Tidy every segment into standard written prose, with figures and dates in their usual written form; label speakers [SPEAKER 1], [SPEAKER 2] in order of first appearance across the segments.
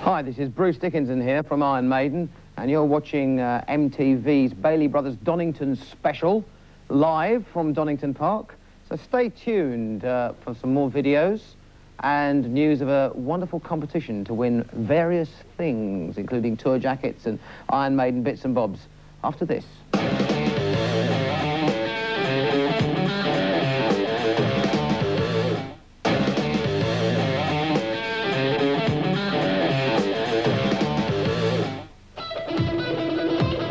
[SPEAKER 1] Hi, this is Bruce Dickinson here from Iron Maiden, and you're watching MTV's Bailey Brothers Donington special, live from Donington Park. So stay tuned for some more videos and news of a wonderful competition to win various things, including tour jackets and Iron Maiden bits and bobs, after this.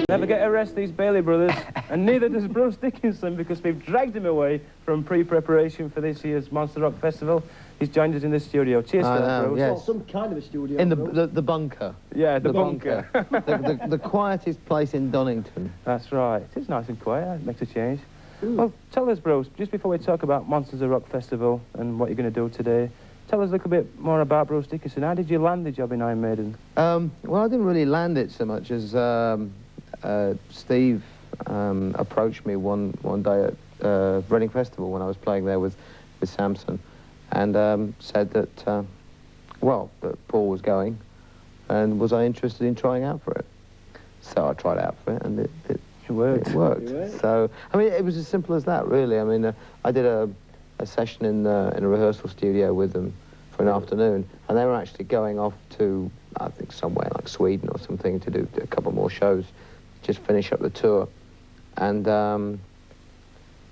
[SPEAKER 2] Never get a rest, these Bailey brothers, and neither does Bruce Dickinson, because we've dragged him away from pre-preparation for this year's Monstes Of Rock Festival. He's joined us in the studio. Cheers for that, Bruce.
[SPEAKER 1] Yes.
[SPEAKER 3] Well, some kind of a studio.
[SPEAKER 1] In the bunker.
[SPEAKER 2] Yeah, the bunker.
[SPEAKER 1] the quietest place in Donington.
[SPEAKER 2] That's right. It's nice and quiet. It makes a change. Well, tell us, Bruce, just before we talk about Monstes Of Rock Festival and what you're going to do today, tell us a little bit more about Bruce Dickinson. How did you land the job in Iron Maiden?
[SPEAKER 1] Well, I didn't really land it so much as Steve approached me one day at Reading Festival when I was playing there with Samson, and said that, well, that Paul was going, and was I interested in trying out for it. So I tried out for it, and it worked. It worked. So, I mean, it was as simple as that, really. I mean, I did a session in a rehearsal studio with them for an afternoon, and they were actually going off to, I think, somewhere like Sweden or something to do a couple more shows, just finish up the tour. And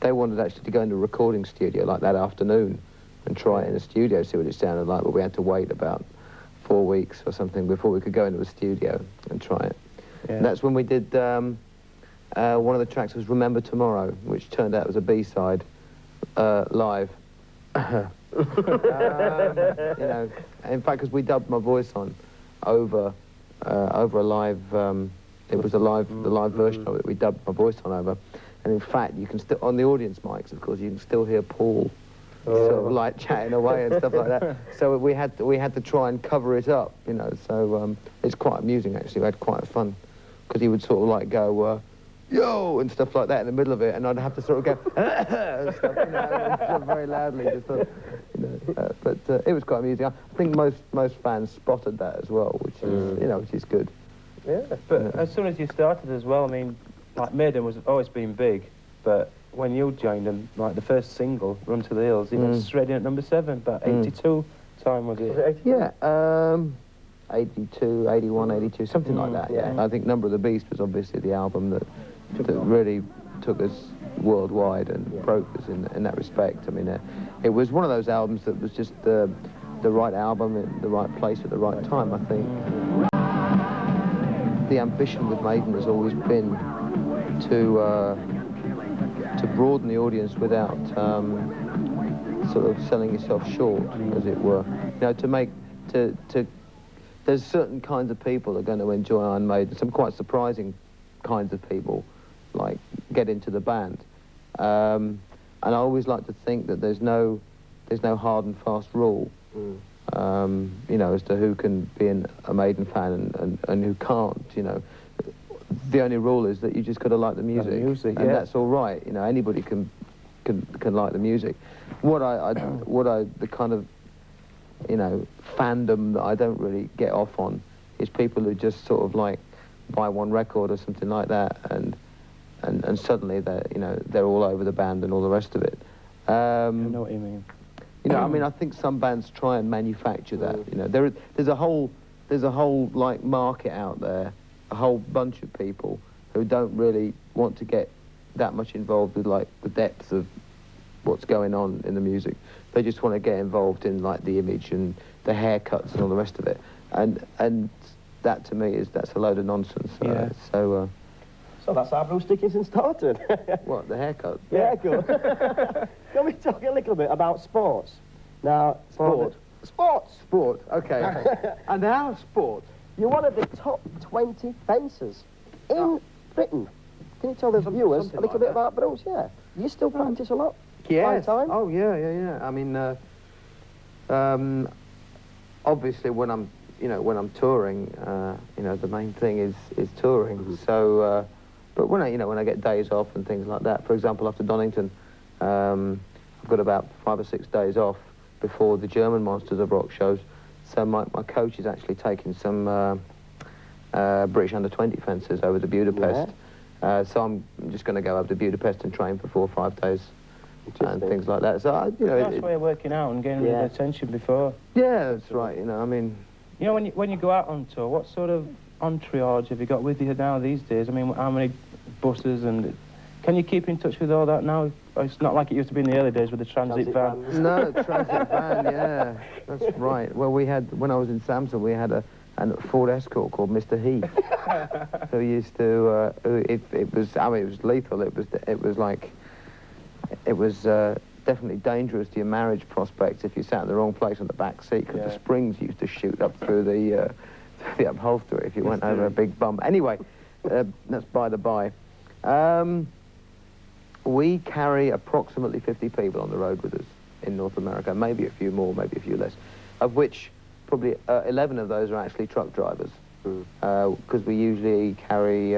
[SPEAKER 1] they wanted actually to go into a recording studio like that afternoon and try it in a studio, see what it sounded like, but we had to wait about 4 weeks or something before we could go into a studio and try it. Yeah. And that's when we did, one of the tracks was Remember Tomorrow, which turned out was a B-side, live. You know, in fact, because we dubbed my voice on over a live, it was the live version of it. We dubbed my voice on over, and in fact, you can still, on the audience mics, of course, you can still hear Paul sort of like chatting away and stuff like that. So we had to try and cover it up, you know. So it's quite amusing actually. We had quite fun because he would sort of like go, yo, and stuff like that in the middle of it, and I'd have to sort of go, and stuff, you know, very loudly, just sort of, you know, but it was quite amusing. I think most fans spotted that as well, which is, you know, which is good.
[SPEAKER 2] Yeah, but as soon as you started as well, I mean, like Maiden was always been big, but when you joined them, like the first single, Run to the Hills, it went straight in at number 7, about 82 time, was it?
[SPEAKER 1] Yeah, 82, 81, 82, something like that, yeah. I think Number of the Beast was obviously the album that really took us worldwide and broke us in that respect. I mean, it was one of those albums that was just the right album in the right place at the right time, I think. The ambition with Maiden has always been to broaden the audience without sort of selling yourself short, as it were. You know, to make, there's certain kinds of people that are going to enjoy Iron Maiden, some quite surprising kinds of people, like get into the band. And I always like to think that there's no hard and fast rule. You know, as to who can be a Maiden fan and who can't, you know. The only rule is that you just got to like the music, and that's all right. You know, anybody can like the music. The kind of, you know, fandom that I don't really get off on is people who just sort of like buy one record or something like that, and suddenly they're all over the band and all the rest of it.
[SPEAKER 2] I know what you mean.
[SPEAKER 1] You know, I mean, I think some bands try and manufacture that. You know, there's a whole like market out there, a whole bunch of people who don't really want to get that much involved with like the depth of what's going on in the music. They just want to get involved in like the image and the haircuts and all the rest of it. And that to me that's a load of nonsense.
[SPEAKER 2] Yeah.
[SPEAKER 3] So that's how Bruce Dickinson started.
[SPEAKER 1] What, the haircut?
[SPEAKER 3] Yeah, good. Can we talk a little bit about sports? Now, Sport,
[SPEAKER 1] okay. And now sport.
[SPEAKER 3] You're one of the top 20 fencers in Britain. Can you tell the viewers a little bit about Bruce? Yeah. You still practice a lot?
[SPEAKER 1] Yes.
[SPEAKER 3] Time?
[SPEAKER 1] Oh, yeah. I mean, obviously when I'm touring, you know, the main thing is touring. So, but when I get days off and things like that, for example, after Donington, I've got about 5 or 6 days off before the German Monstes of Rock shows. So my coach is actually taking some British under-20 fencers over to Budapest. So I'm just going to go over to Budapest and train for 4 or 5 days and things like that. So, you know...
[SPEAKER 2] Nice way of working out and getting rid of the tension before.
[SPEAKER 1] Yeah, that's right, you know, I mean...
[SPEAKER 2] You know, when you go out on tour, what sort of entourage have you got with you now these days? I mean, how many buses and... Can you keep in touch with all that now? It's not like it used to be in the early days with the transit van.
[SPEAKER 1] No, transit van, yeah, that's right. Well, we had, when I was in Samson, we had a Ford Escort called Mr. Heath, who used to, it was, I mean, it was lethal. It was definitely dangerous to your marriage prospects if you sat in the wrong place on the back seat, because the springs used to shoot up through the upholstery if you went over a big bump. Anyway, that's by the by. We carry approximately 50 people on the road with us in North America, maybe a few more, maybe a few less, of which probably 11 of those are actually truck drivers, because we usually carry,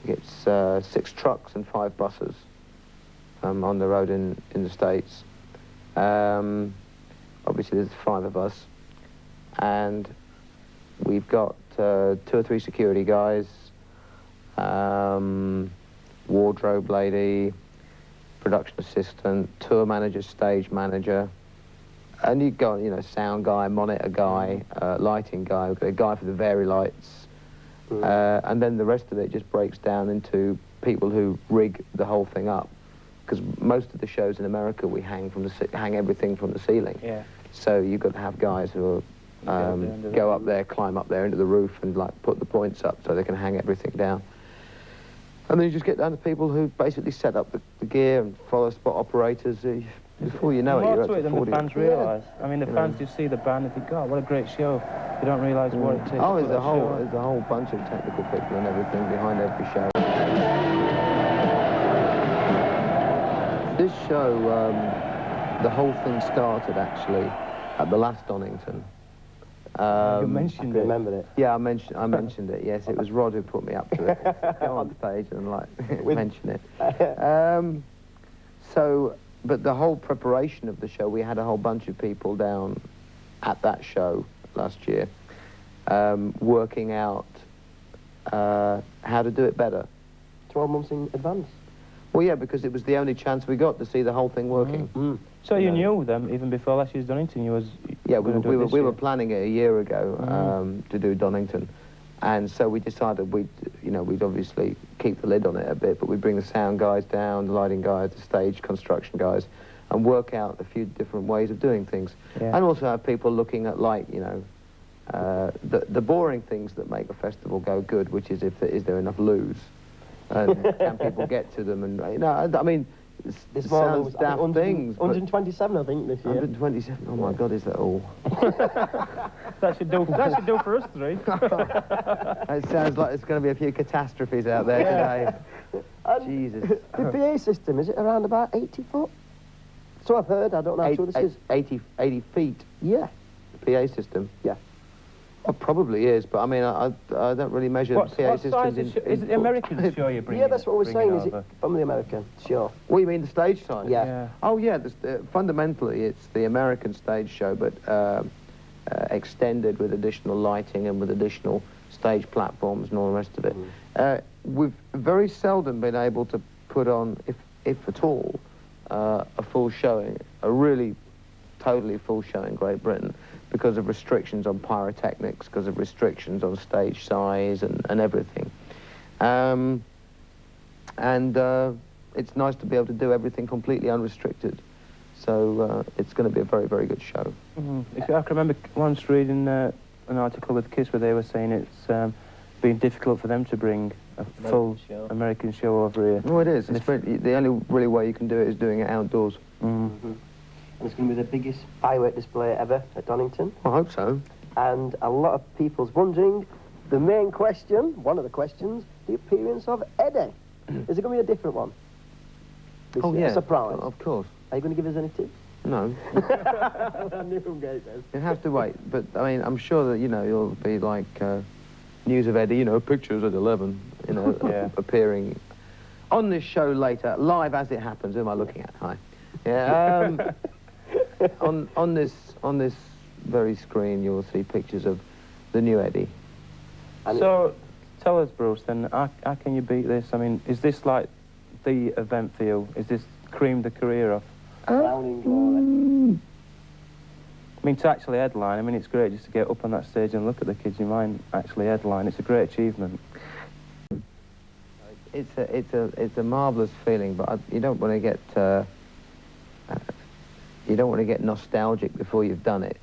[SPEAKER 1] it's 6 trucks and 5 buses on the road in the States. Obviously there's 5 of us, and we've got 2 or 3 security guys, wardrobe lady, production assistant, tour manager, stage manager, and you've got, you know, sound guy, monitor guy, lighting guy, we've got a guy for the vari lights, and then the rest of it just breaks down into people who rig the whole thing up, because most of the shows in America we hang everything from the ceiling. Yeah. So you've got to have guys who go up there, climb up there into the roof, and like put the points up so they can hang everything down. And then you just get down to people who basically set up the gear and follow spot operators. Before you know it, you're up to 40.
[SPEAKER 2] More to it than the fans realise. I mean, the fans just see the band and think, God, what a great show. You don't realise what it takes.
[SPEAKER 1] Oh, there's a whole bunch of technical people and everything behind every show. This show, the whole thing started actually at the last Donington.
[SPEAKER 2] You mentioned it.
[SPEAKER 3] Remember it?
[SPEAKER 1] Yeah, I mentioned it. Yes, it was Rod who put me up to it. Go on stage and like mention it. But the whole preparation of the show, we had a whole bunch of people down at that show last year, working out how to do it better.
[SPEAKER 3] 12 months in advance.
[SPEAKER 1] Well, yeah, because it was the only chance we got to see the whole thing working.
[SPEAKER 2] So you knew them even before last year's Donington?
[SPEAKER 1] Yeah, we were planning it a year ago to do Donington, and so we decided we'd obviously keep the lid on it a bit, but we'd bring the sound guys down, the lighting guys, the stage construction guys, and work out a few different ways of doing things, and also have people looking at, like, you know, the boring things that make a festival go good, which is is there enough loos, and can people get to them, and I mean. This sounds daft things.
[SPEAKER 3] 127, I think, this year.
[SPEAKER 1] 127. Oh my God, is that all?
[SPEAKER 2] that should do for us 3.
[SPEAKER 1] It sounds like there's going to be a few catastrophes out there today. Jesus.
[SPEAKER 3] The PA system, is it around about 80 foot? So I've heard. I don't know how true this is.
[SPEAKER 1] 80 feet.
[SPEAKER 3] Yeah.
[SPEAKER 1] The PA system.
[SPEAKER 3] Yeah.
[SPEAKER 1] Well, probably is, but I mean, I don't really measure PA systems in...
[SPEAKER 2] Is it the American show you're bringing?
[SPEAKER 3] Yeah, that's what we're saying. Is it from the American show?
[SPEAKER 1] What, you mean the stage size?
[SPEAKER 3] Yeah.
[SPEAKER 1] Oh, yeah. Fundamentally, it's the American stage show, but extended with additional lighting and with additional stage platforms and all the rest of it. We've very seldom been able to put on, if at all, a full showing, a really totally full show in Great Britain, because of restrictions on pyrotechnics, because of restrictions on stage size and everything. It's nice to be able to do everything completely unrestricted. So it's going to be a very, very good show.
[SPEAKER 2] I can remember once reading an article with KISS where they were saying it's been difficult for them to bring a full American show over here.
[SPEAKER 1] Oh, it is. The only really way you can do it is doing it outdoors.
[SPEAKER 3] And it's going to be the biggest firework display ever at Donington.
[SPEAKER 1] I hope so.
[SPEAKER 3] And a lot of people's wondering, the main question, one of the questions, the appearance of Eddie. Is it going to be a different one?
[SPEAKER 1] Oh, yeah.
[SPEAKER 3] A surprise?
[SPEAKER 1] Of course.
[SPEAKER 3] Are you going to give us any tips?
[SPEAKER 1] No.
[SPEAKER 3] I knew from Gate then.
[SPEAKER 1] You have to wait, but I mean, I'm sure that, you'll be like news of Eddie, pictures at 11, appearing on this show later, live as it happens. Who am I looking at? Hi. Yeah. On this very screen, you'll see pictures of the new Eddie.
[SPEAKER 2] So, tell us, Bruce, then, how can you beat this? I mean, is this like the event for you? Is this cream the career off?
[SPEAKER 3] Crowning glory.
[SPEAKER 2] I mean, to actually headline, I mean, it's great just to get up on that stage and look at the kids you mind actually headline. It's a great achievement.
[SPEAKER 1] It's a marvellous feeling, but you don't want to get nostalgic before you've done it.